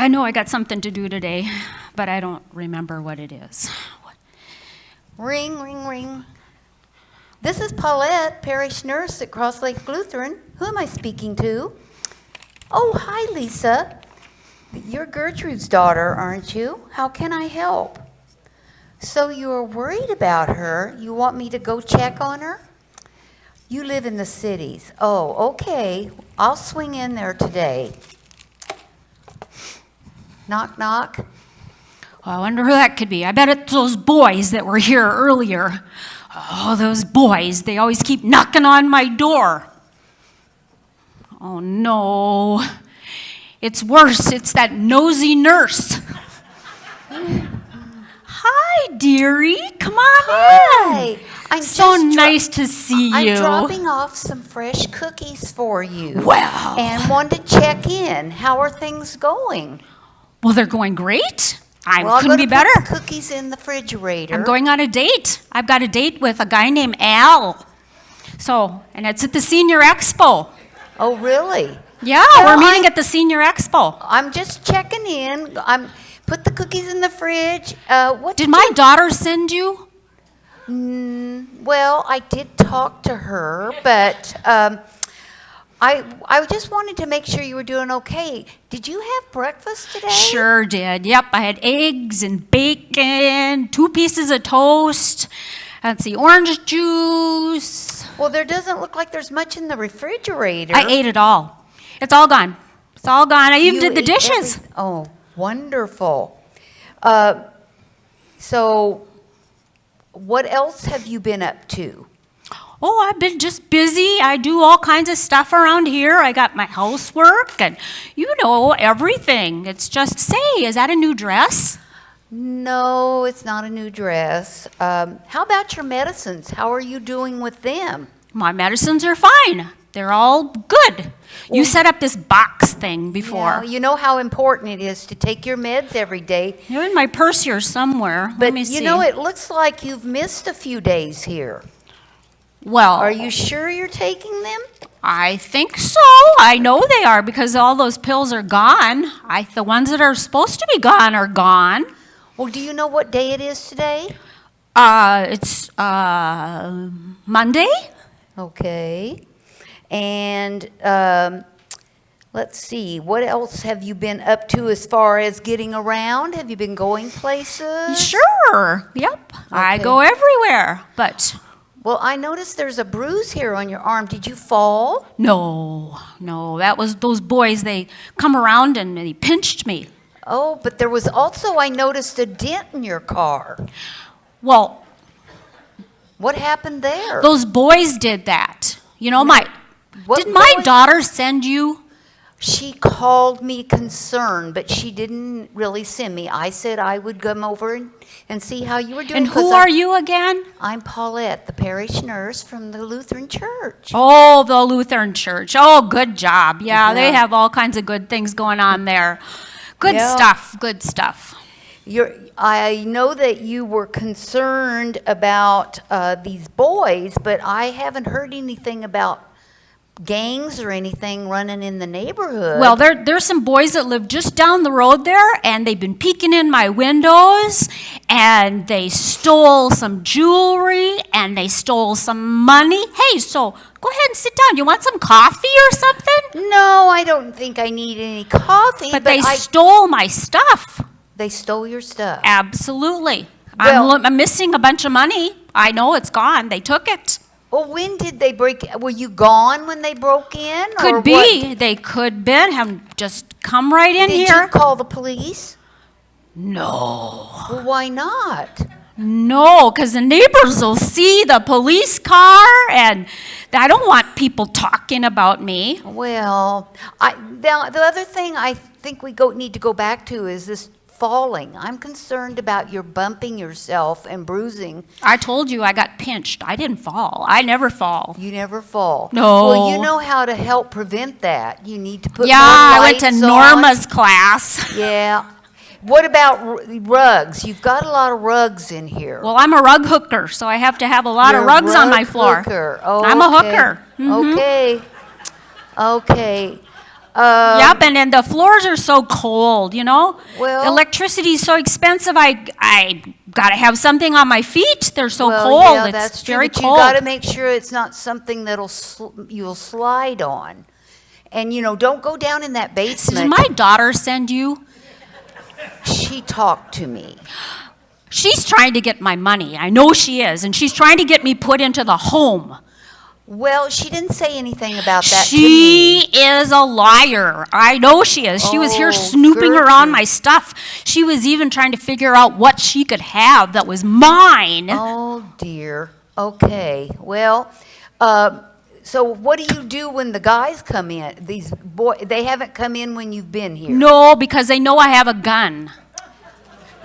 I know I got something to do today, but I don't remember what it is. Ring, ring, ring. This is Paulette, parish nurse at Cross Lake Lutheran. Who am I speaking to? Oh, hi, Lisa. You're Gertrude's daughter, aren't you? How can I help? So you're worried about her? You want me to go check on her? You live in the cities. Oh, okay. I'll swing in there today. Knock, knock. Well, I wonder who that could be. I bet it's those boys that were here earlier. Oh, those boys, they always keep knocking on my door. Oh, no. It's worse. It's that nosy nurse. Hi, dearie. Come on in. I'm so nice to see you. I'm dropping off some fresh cookies for you. Wow. And wanted to check in. How are things going? Well, they're going great. Well, couldn't be better. Put the cookies in the refrigerator. I'm going on a date. I've got a date with a guy named Al. And it's at the Senior Expo. Oh, really? Yeah, we're meeting at the Senior Expo. I'm just checking in. Put the cookies in the fridge. Did my daughter send you? Well, I did talk to her, but I just wanted to make sure you were doing okay. Did you have breakfast today? Sure did. Yep, I had eggs and bacon, 2 pieces of toast. Let's see, orange juice. Well, there doesn't look like there's much in the refrigerator. I ate it all. It's all gone. It's all gone. I even did the dishes. Oh, wonderful. So, what else have you been up to? Oh, I've been just busy. I do all kinds of stuff around here. I got my housework and, everything. It's just, say, is that a new dress? No, it's not a new dress. How about your medicines? How are you doing with them? My medicines are fine. They're all good. You set up this box thing before. Yeah, you know how important it is to take your meds every day. They're in my purse here somewhere. But Let me see. it looks like you've missed a few days here. Well, are you sure you're taking them? I think so. I know they are because all those pills are gone. The ones that are supposed to be gone are gone. Well, do you know what day it is today? It's Monday. Okay. And let's see, what else have you been up to as far as getting around? Have you been going places? Sure. Yep. Okay. I go everywhere, but... Well, I noticed there's a bruise here on your arm. Did you fall? No. That was those boys. They come around and they pinched me. Oh, but there was also, I noticed, a dent in your car. Well... What happened there? Those boys did that. Did my daughter send you? She called me concerned, but she didn't really send me. I said I would come over and see how you were doing. And who are you again? I'm Paulette, the parish nurse from the Lutheran Church. Oh, the Lutheran Church. Oh, good job. Yeah, they have all kinds of good things going on there. Good stuff. I know that you were concerned about these boys, but I haven't heard anything about gangs or anything running in the neighborhood. Well, there's some boys that live just down the road there, and they've been peeking in my windows, and they stole some jewelry, and they stole some money. Hey, so go ahead and sit down. You want some coffee or something? No, I don't think I need any coffee. But they stole my stuff. They stole your stuff? Absolutely. Well, I'm missing a bunch of money. I know it's gone. They took it. Well, when did they were you gone when they broke in? Could be. They could be. Have just come right in here. Did you call the police? No. Well, why not? No, because the neighbors will see the police car, and I don't want people talking about me. Well, the other thing I think we need to go back to is this falling. I'm concerned about your bumping yourself and bruising. I told you I got pinched. I didn't fall. I never fall. You never fall. No. Well, you know how to help prevent that. You need to put more I lights went to Norma's class. Yeah. What about rugs? You've got a lot of rugs in here. Well, I'm a rug hooker, so I have to have a lot of rugs on my floor. Hooker. Oh, I'm a hooker. Okay. Yep, and then the floors are so cold, you know? Well- Electricity's so expensive, I gotta have something on my feet. They're so Well, cold. yeah, It's that's true, very but cold. you got to make sure it's not something that'll you'll slide on. And don't go down in that Did basement. my daughter send you? She talked to me. She's trying to get my money. I know she is, and she's trying to get me put into the home. Well, she didn't say anything about that to She me. is a liar. I know she is. She was here Oh, snooping around Gertrude. my stuff. She was even trying to figure out what she could have that was mine. Oh dear. Okay. Well, so what do you do when the guys come in? These they haven't come in when you've been here. No, because they know I have a gun.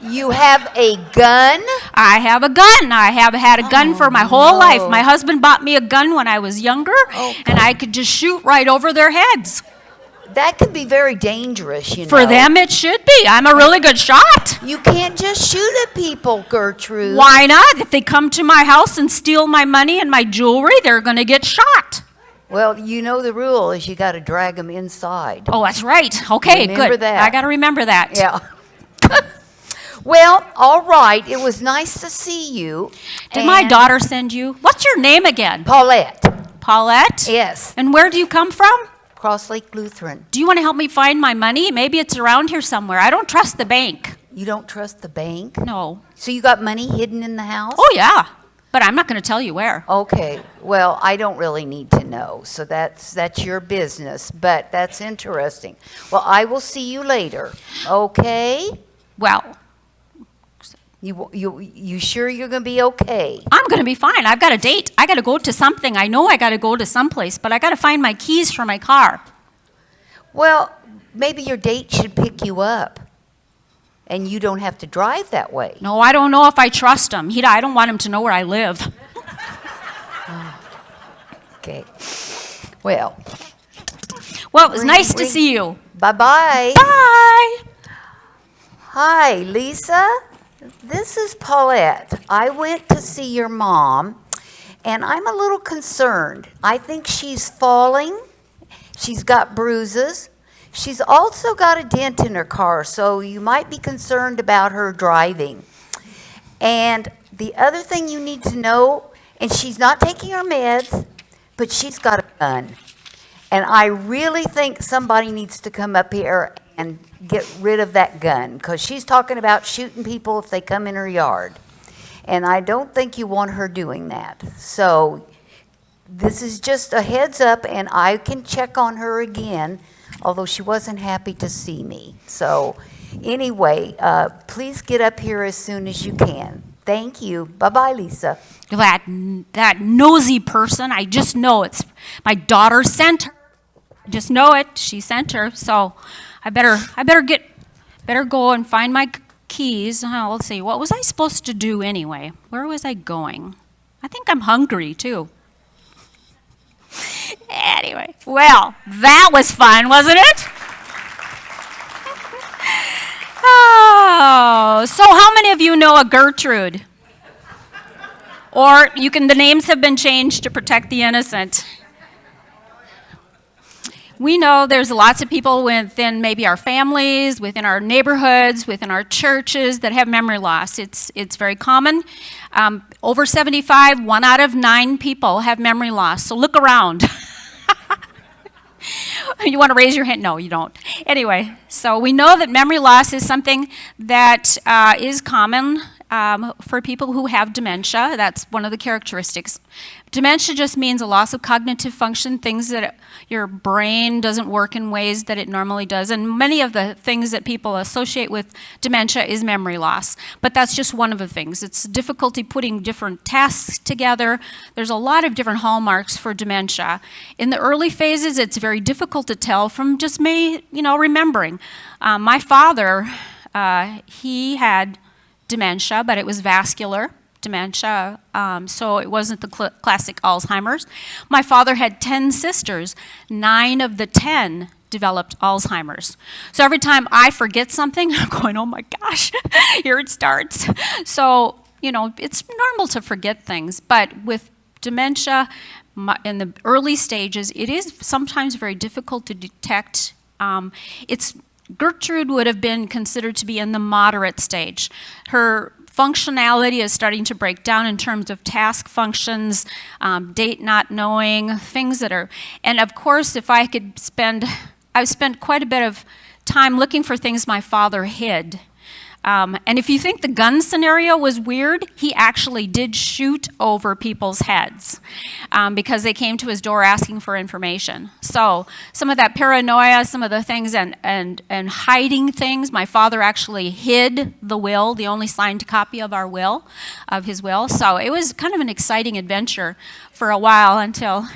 You have a gun? I have a gun. I have had a gun for my whole no. life. My husband bought me a gun when I was younger, Oh, and I could just shoot right over their heads. That can be very dangerous, For them, it should be. I'm a really good shot. You can't just shoot at people, Gertrude. Why not? If they come to my house and steal my money and my jewelry, they're going to get shot. Well, you know the rule is you got to drag them inside. Oh, that's right. Okay, Remember good. that. I got to remember that. Yeah. Well, all right. It was nice to see you. Did my And- daughter send you? What's your name again? Paulette. Paulette? Yes. And where do you come from? Cross Lake Lutheran. Do you want to help me find my money? Maybe it's around here somewhere. I don't trust the bank. You don't trust the bank? No. So you got money hidden in the house? Oh, yeah. But I'm not going to tell you where. Okay. Well, I don't really need to know. So that's your business, but that's interesting. Well, I will see you later. Okay? Well, You sure you're going to be okay? I'm going to be fine. I've got a date. I got to go to something. I know I got to go to someplace, but I got to find my keys for my car. Well, maybe your date should pick you up. And you don't have to drive that way. No, I don't know if I trust him. I don't want him to know where I live. Okay. Well, Well, it was Ring, nice to ring. see you. bye-bye. Bye. Hi, Lisa. This is Paulette. I went to see your mom, and I'm a little concerned. I think she's falling. She's got bruises. She's also got a dent in her car, so you might be concerned about her driving. And the other thing you need to know, and she's not taking her meds, but she's got a gun. And I really think somebody needs to come up here and get rid of that gun, because she's talking about shooting people if they come in her yard. And I don't think you want her doing that. So this is just a heads up, and I can check on her again, although she wasn't happy to see me. So anyway, please get up here as soon as you can. Thank you. Bye-bye, Lisa. That nosy person, I just know it's my daughter sent her. I just know it. She sent her. So I better go and find my keys. Let's see. What was I supposed to do anyway? Where was I going? I think I'm hungry too. Anyway, well, that was fun, wasn't it? Oh, so how many of you know a Gertrude? Or the names have been changed to protect the innocent. We know there's lots of people within maybe our families, within our neighborhoods, within our churches that have memory loss. It's very common. Over 75, 1 out of 9 people have memory loss. So look around. You want to raise your hand? No, you don't. Anyway, so we know that memory loss is something that is common for people who have dementia. That's one of the characteristics. Dementia just means a loss of cognitive function, things that your brain doesn't work in ways that it normally does. And many of the things that people associate with dementia is memory loss. But that's just one of the things. It's difficulty putting different tasks together. There's a lot of different hallmarks for dementia. In the early phases, it's very difficult to tell from just remembering. My father, he had dementia, but it was vascular dementia, so it wasn't the classic Alzheimer's. My father had 10 sisters. 9 of the 10 developed Alzheimer's. So every time I forget something, I'm going, oh my gosh, here it starts. So, it's normal to forget things, but with dementia, in the early stages, it is sometimes very difficult to detect Gertrude would have been considered to be in the moderate stage. Her functionality is starting to break down in terms of task functions, date not knowing, things that are, and of course, if I could I've spent quite a bit of time looking for things my father hid. And if you think the gun scenario was weird, he actually did shoot over people's heads because they came to his door asking for information. So some of that paranoia, some of the things and hiding things, my father actually hid the will, the only signed copy of his will. So it was kind of an exciting adventure for a while until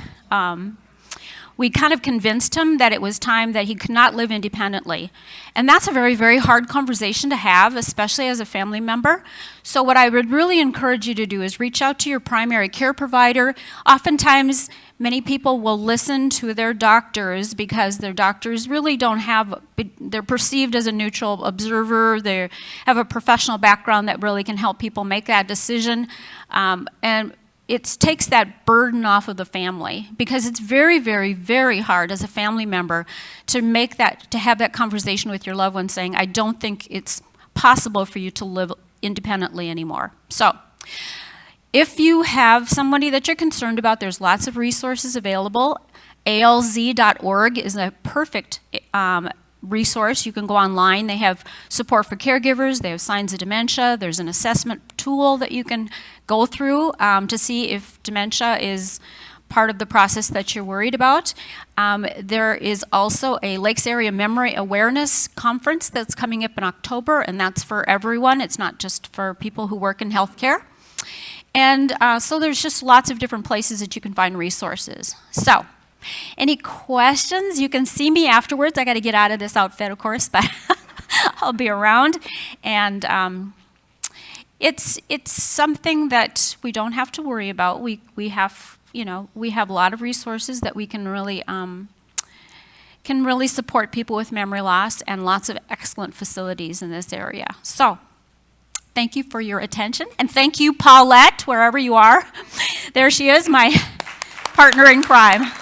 we kind of convinced him that it was time that he could not live independently. And that's a very, very hard conversation to have, especially as a family member. So what I would really encourage you to do is reach out to your primary care provider. Oftentimes, many people will listen to their doctors because their doctors really don't they're perceived as a neutral observer. They have a professional background that really can help people make that decision. And it takes that burden off of the family because it's very, very, very hard as a family member to have that conversation with your loved one saying, I don't think it's possible for you to live independently anymore. So if you have somebody that you're concerned about, there's lots of resources available. ALZ.org is a perfect resource. You can go online. They have support for caregivers. They have signs of dementia. There's an assessment tool that you can go through to see if dementia is part of the process that you're worried about. There is also a Lakes Area Memory Awareness Conference that's coming up in October, and that's for everyone. It's not just for people who work in healthcare. And so there's just lots of different places that you can find resources. So, any questions? You can see me afterwards. I got to get out of this outfit, of course, but I'll be around. And it's something that we don't have to worry about. We have a lot of resources that we can really support people with memory loss, and lots of excellent facilities in this area. So, thank you for your attention, and thank you, Paulette, wherever you are. There she is, my partner in crime.